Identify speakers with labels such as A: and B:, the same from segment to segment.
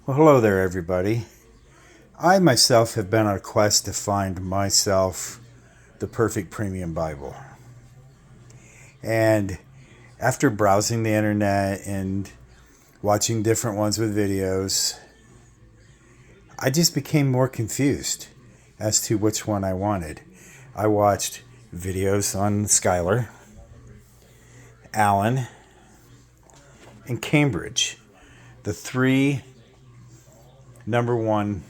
A: Well, hello there, everybody. I myself have been on a quest to find myself the perfect premium Bible. And after browsing the internet and watching different ones with videos, I just became more confused as to which one I wanted. I watched videos on Schuyler, Allen, and Cambridge, the three number one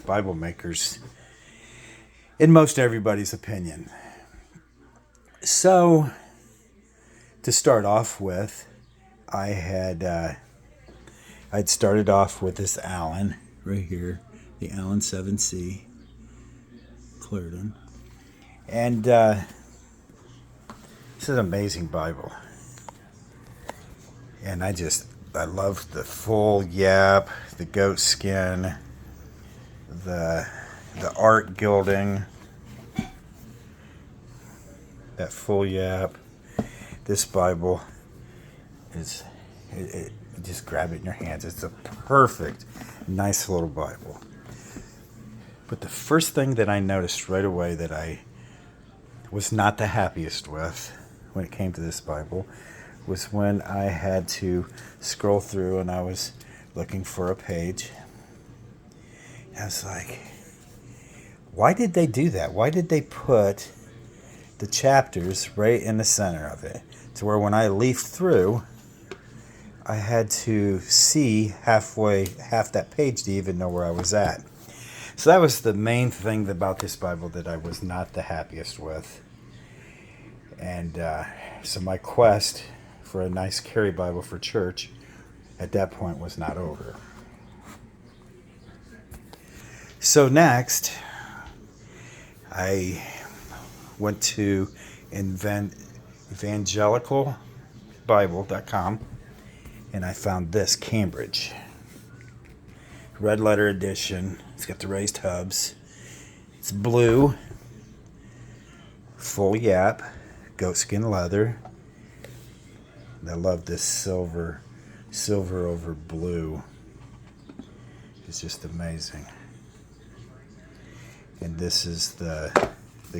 A: Bible makers in most everybody's opinion. So, to start off with, I'd started off with this Allen right here, the Allen 7C Clarendon, and this is an amazing Bible, and I love the full yap, the goat skin, the art gilding, that full yap. This Bible is, just grab it in your hands. It's a perfect, nice little Bible. But the first thing that I noticed right away that I was not the happiest with when it came to this Bible was when I had to scroll through and I was looking for a page. I was like, why did they do that? Why did they put the chapters right in the center of it? To where when I leafed through, I had to see half that page to even know where I was at. So that was the main thing about this Bible that I was not the happiest with. And so my quest for a nice carry Bible for church at that point was not over. So next, I went to evangelicalbible.com and I found this Cambridge red letter edition. It's got the raised hubs. It's blue, full yap, goatskin leather. And I love this silver over blue. It's just amazing. And this is the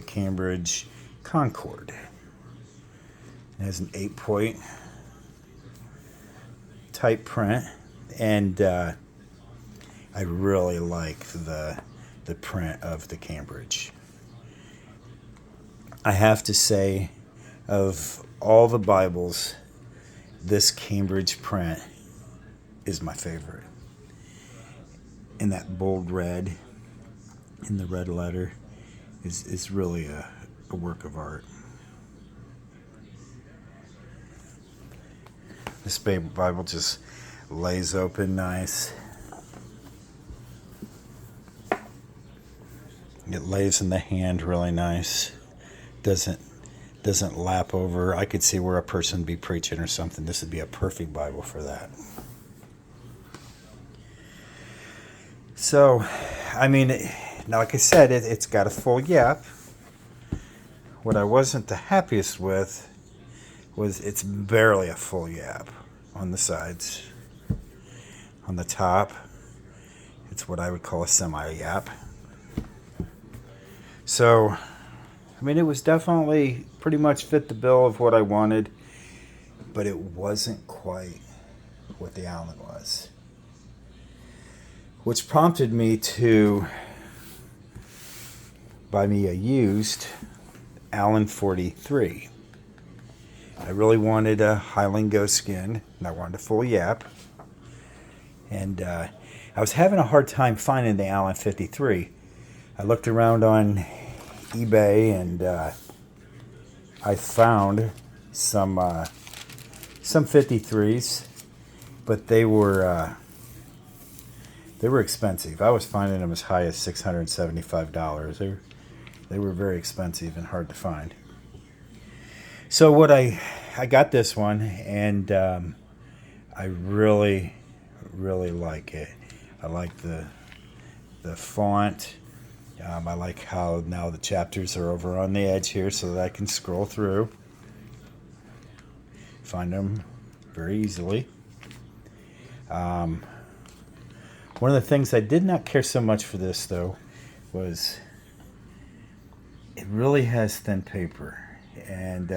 A: Cambridge Concord. It has an 8-point type print, and I really like the print of the Cambridge. I have to say, of all the Bibles, this Cambridge print is my favorite. And that bold red in the red letter is really a work of art. This Bible just lays open nice. It lays in the hand really nice. Doesn't lap over. I could see where a person would be preaching or something. This would be a perfect Bible for that. So, I mean, now like I said, it's got a full yap. What I wasn't the happiest with was it's barely a full yap on the sides. On the top, it's what I would call a semi-yap. So, I mean, it was definitely pretty much fit the bill of what I wanted, but it wasn't quite what the Allen was. Which prompted me to buy me a used Allen 43. I really wanted a Highland goat skin, and I wanted a full yap. And I was having a hard time finding the Allen 53. I looked around on eBay, and I found some 53s, but they were expensive. I was finding them as high as $675. They were very expensive and hard to find. So what I got this one, and I really like it. I like the font. I like how now the chapters are over on the edge here so that I can scroll through. Find them very easily. One of the things I did not care so much for this, though, was it really has thin paper, and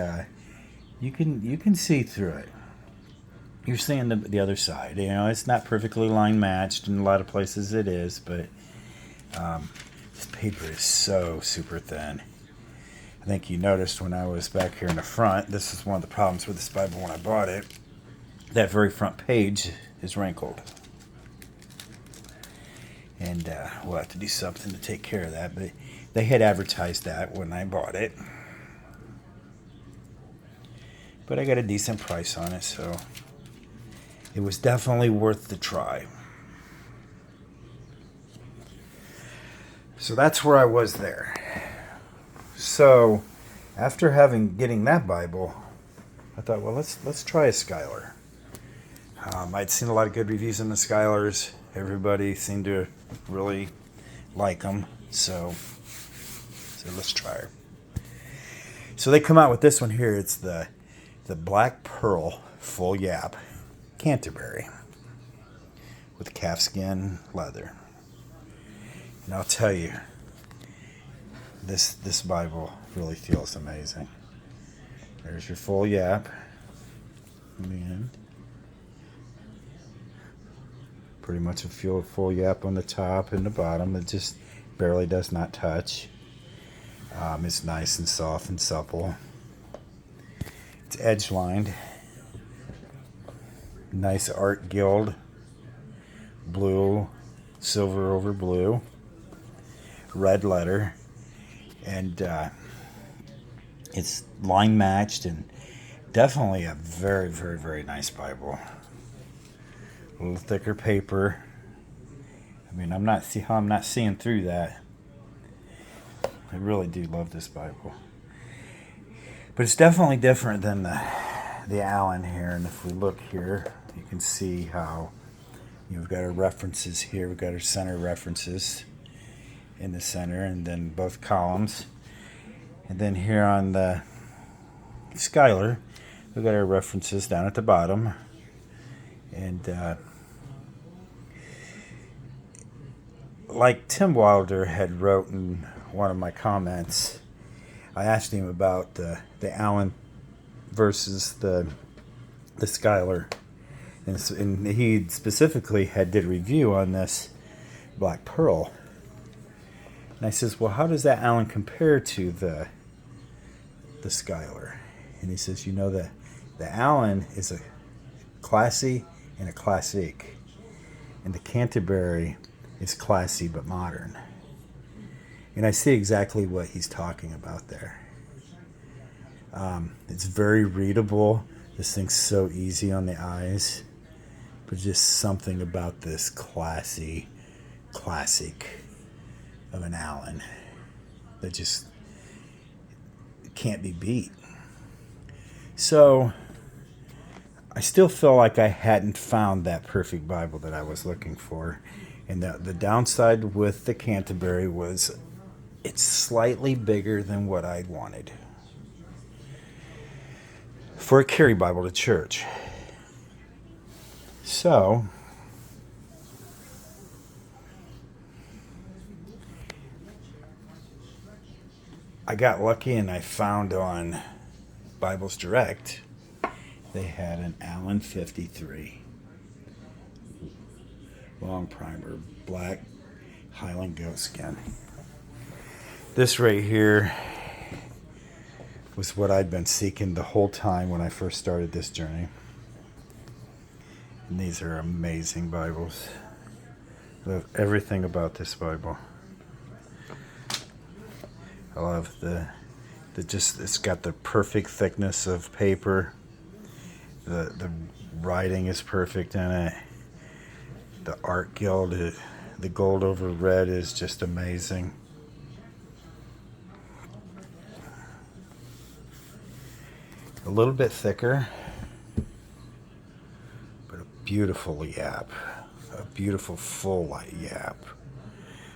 A: you can see through it. You're seeing the other side. You know, it's not perfectly line matched. In a lot of places it is, but this paper is so super thin. I think you noticed when I was back here in the front, this is one of the problems with this Bible when I bought it. That very front page is wrinkled. And we'll have to do something to take care of that. But they had advertised that when I bought it. But I got a decent price on it, so it was definitely worth the try. So that's where I was there. So after getting that Bible, I thought, well, let's try a Schuyler. I'd seen a lot of good reviews on the Schuylers. Everybody seemed to really like them, so let's try her. So they come out with this one here. It's the Black Pearl Full Yap Canterbury with calfskin leather. And I'll tell you, this Bible really feels amazing. There's your full yap in the end. Pretty much a full yap on the top and the bottom. It just barely does not touch. It's nice and soft and supple. It's edge lined. Nice art gild. Blue, silver over blue. Red letter. And it's line matched and definitely a very, very, very nice Bible. A little thicker paper. I mean, I'm not seeing through that. I really do love this Bible. But it's definitely different than the Allen here. And if we look here, you can see how we've got our references here. We've got our center references in the center, and then both columns. And then here on the Schuyler, we've got our references down at the bottom. And like Tim Wilder had wrote in one of my comments, I asked him about the Allen versus the Schuyler, and he specifically did a review on this Black Pearl. And I says, well, how does that Allen compare to the Schuyler? And he says, the Allen is a classy and a classique, and the Canterbury is classy but modern. And I see exactly what he's talking about there. It's very readable. This thing's so easy on the eyes, but just something about this classic of an Allen that just can't be beat. So I still feel like I hadn't found that perfect Bible that I was looking for. And the downside with the Canterbury was it's slightly bigger than what I wanted for a carry Bible to church. So I got lucky and I found on Bibles Direct they had an Allen 53 long primer, black Highland goat skin. This right here was what I'd been seeking the whole time when I first started this journey. And these are amazing Bibles. I love everything about this Bible. I love it's got the perfect thickness of paper. The writing is perfect in it. The art gild, the gold over red is just amazing. A little bit thicker, but a beautiful yap. A beautiful full light yap.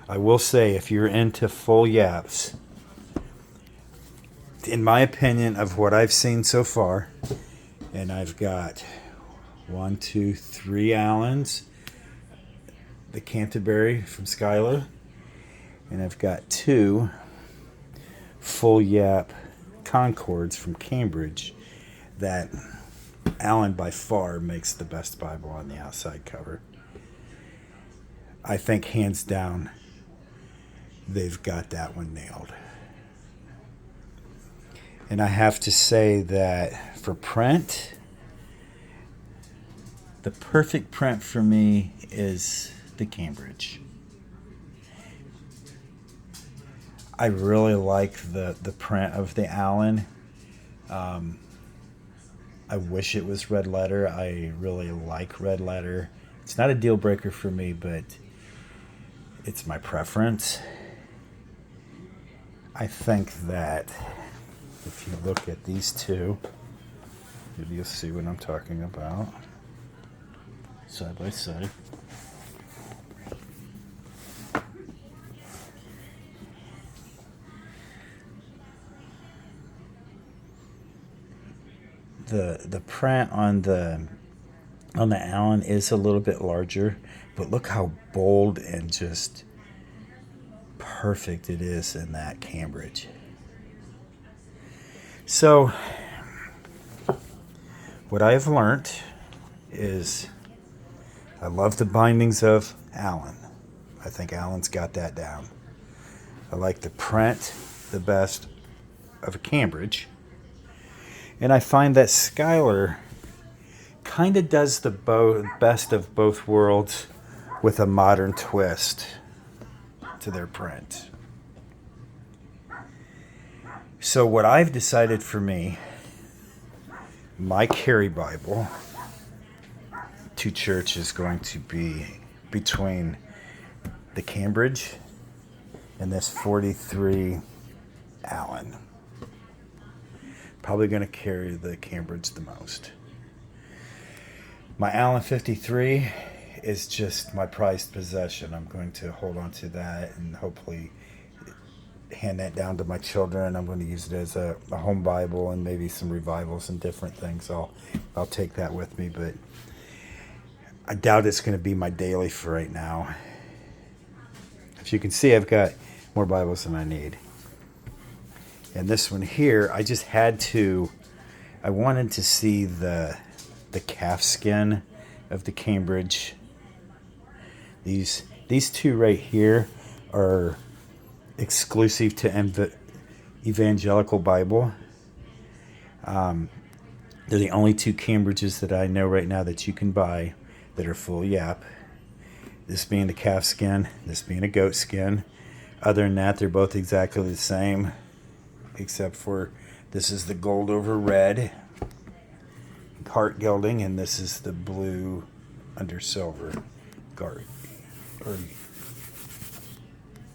A: I will say, if you're into full yaps, in my opinion of what I've seen so far, and I've got 1, 2, 3 Allens. the Canterbury from Schuyler, and I've got 2 full yap Concords from Cambridge that Allen by far makes the best Bible on the outside cover. I think hands down they've got that one nailed. And I have to say that for print, the perfect print for me is the Cambridge. I really like the print of the Allen. I wish it was red letter. I really like red letter. It's not a deal breaker for me, but it's my preference. I think that if you look at these 2, maybe you'll see what I'm talking about. Side by side. The print on the Allen is a little bit larger, but look how bold and just perfect it is in that Cambridge. So what I have learned is I love the bindings of Allen. I think Allen's got that down. I like the print the best of a Cambridge. And I find that Schuyler kind of does the best of both worlds with a modern twist to their print. So what I've decided for me, my carry Bible to church is going to be between the Cambridge and this 43 Allen. Probably going to carry the Cambridge the most. My Allen 53 is just my prized possession. I'm going to hold on to that and hopefully hand that down to my children. I'm going to use it as a home Bible and maybe some revivals and different things. I'll take that with me, but I doubt it's going to be my daily for right now. As you can see, I've got more Bibles than I need. And this one here, I just had to, I wanted to see the calf skin of the Cambridge. These 2 right here are exclusive to Evangelical Bible. They're the only 2 Cambridges that I know right now that you can buy that are full yap. This being the calf skin, this being a goat skin. Other than that, they're both exactly the same, except for this is the gold over red heart gilding, and this is the blue under silver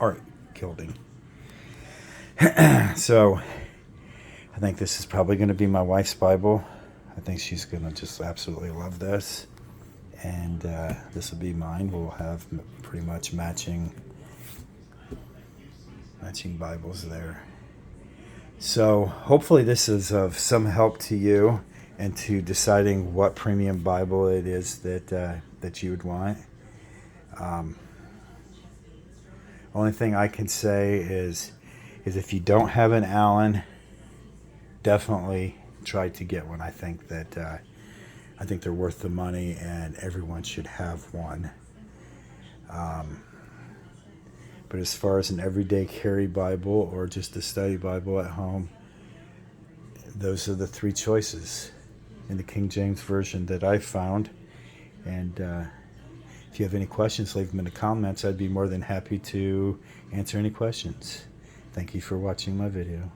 A: art gilding. So I think this is probably going to be my wife's Bible. I think she's going to just absolutely love this, and this will be mine. We'll have pretty much matching Bibles there. So hopefully this is of some help to you and to deciding what premium Bible it is that you would want. Only thing I can say is if you don't have an Allen, definitely try to get one. I think they're worth the money, and everyone should have one. But as far as an everyday carry Bible or just a study Bible at home, those are the 3 choices in the King James Version that I found. And if you have any questions, leave them in the comments. I'd be more than happy to answer any questions. Thank you for watching my video.